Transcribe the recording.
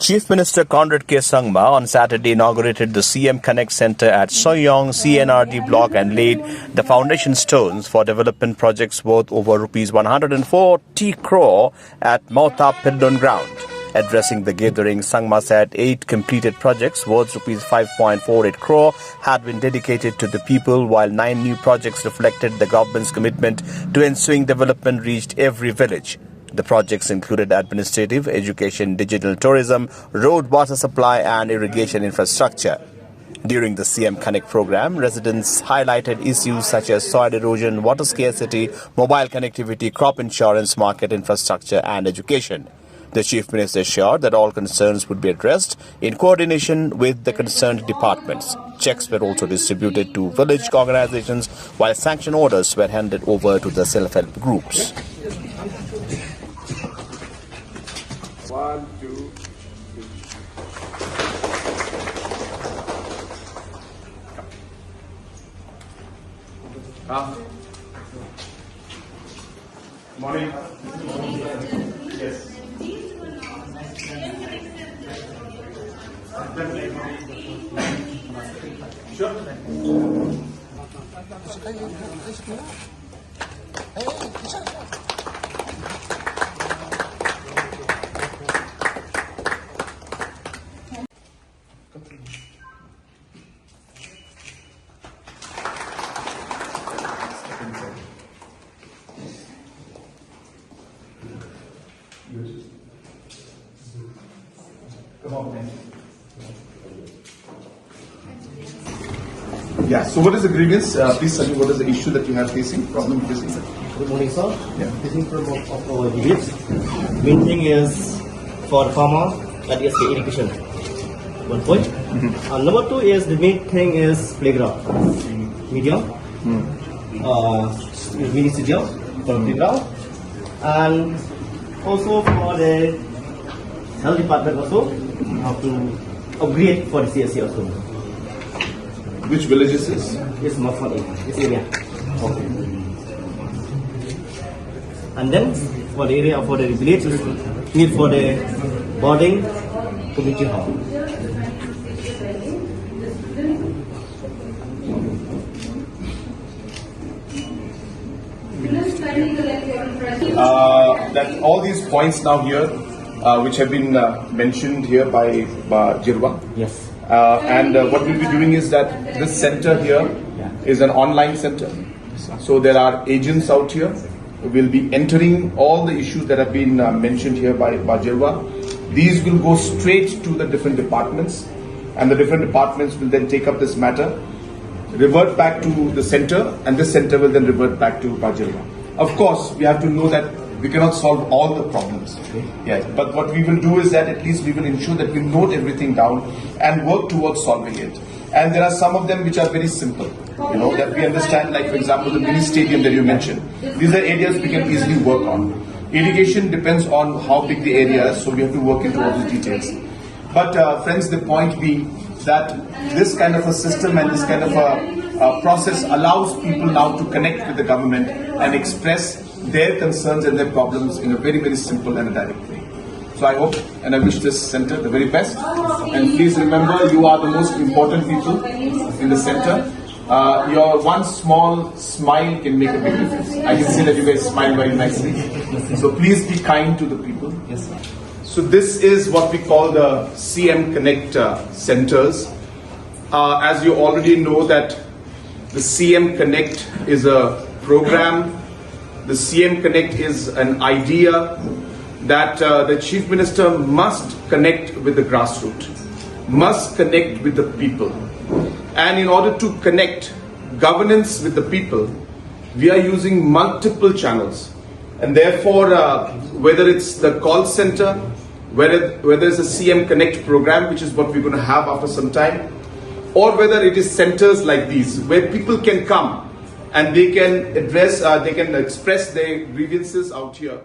Chief Minister Conrad K. Sangma on Saturday inaugurated the CM Connect Centre at Sohiong CNRD block and laid the foundation stones for development projects worth over Rs 140 crore at Mauta Pildon ground. Addressing the gathering, Sangma said 8 completed projects worth Rs 5.48 crore had been dedicated to the people, while 9 new projects reflected the government's commitment to ensuing development reached every village. The projects included administrative, education, digital tourism, road water supply and irrigation infrastructure. During the CM Connect program, residents highlighted issues such as soil erosion, water scarcity, mobile connectivity, crop insurance, market infrastructure and education. The Chief Minister assured that all concerns would be addressed in coordination with the concerned departments. Checks were also distributed to village organizations, while sanction orders were handed over to the self-help groups. 1, 2, 3. Morning. Yes. Sure. Come on, man. Yeah, so what is the grievance? Please tell me what is the issue that you have facing, problem facing? Good morning, sir. Yeah. This is from of our village. Main thing is for farmer, that is the irrigation. 1 point. And number 2 is the main thing is playground. Medium. Mini stadium for playground. And also for the health department also have to upgrade for the CSC also. Which village is this? It's not for this area. Okay. And then for the area for the village, need for the boarding community hall. That all these points now here, which have been mentioned here by Jirwa. Yes. And what we'll be doing is that this center here is an online center. So there are agents out here who will be entering all the issues that have been mentioned here by Jirwa. These will go straight to the different departments, and the different departments will then take up this matter, revert back to the center, and this center will then revert back to Jirwa. Of course, we have to know that we cannot solve all the problems. Yes, but what we will do is that at least we will ensure that we note everything down and work towards solving it. And there are some of them which are very simple, that we understand, like for example the mini stadium that you mentioned. These are areas we can easily work on. Irrigation depends on how big the area is, so we have to work into all the details. But friends, the point being that this kind of a system and this kind of a process allows people now to connect with the government and express their concerns and their problems in a very, very simple and a direct way. So I hope and I wish this center the very best. And please remember, you are the most important people in the center. Your one small smile can make a big difference. I can see that you guys smile very nicely. So please be kind to the people. Yes, sir. So this is what we call the CM Connect centers. As you already know that the CM Connect is a program. The CM Connect is an idea that the Chief Minister must connect with the grassroots, must connect with the people. And in order to connect governance with the people, we are using multiple channels. And therefore, whether it's the call center, whether it's a CM Connect program, which is what we're going to have after some time, or whether it is centers like these, where people can come and they can express their grievances out here.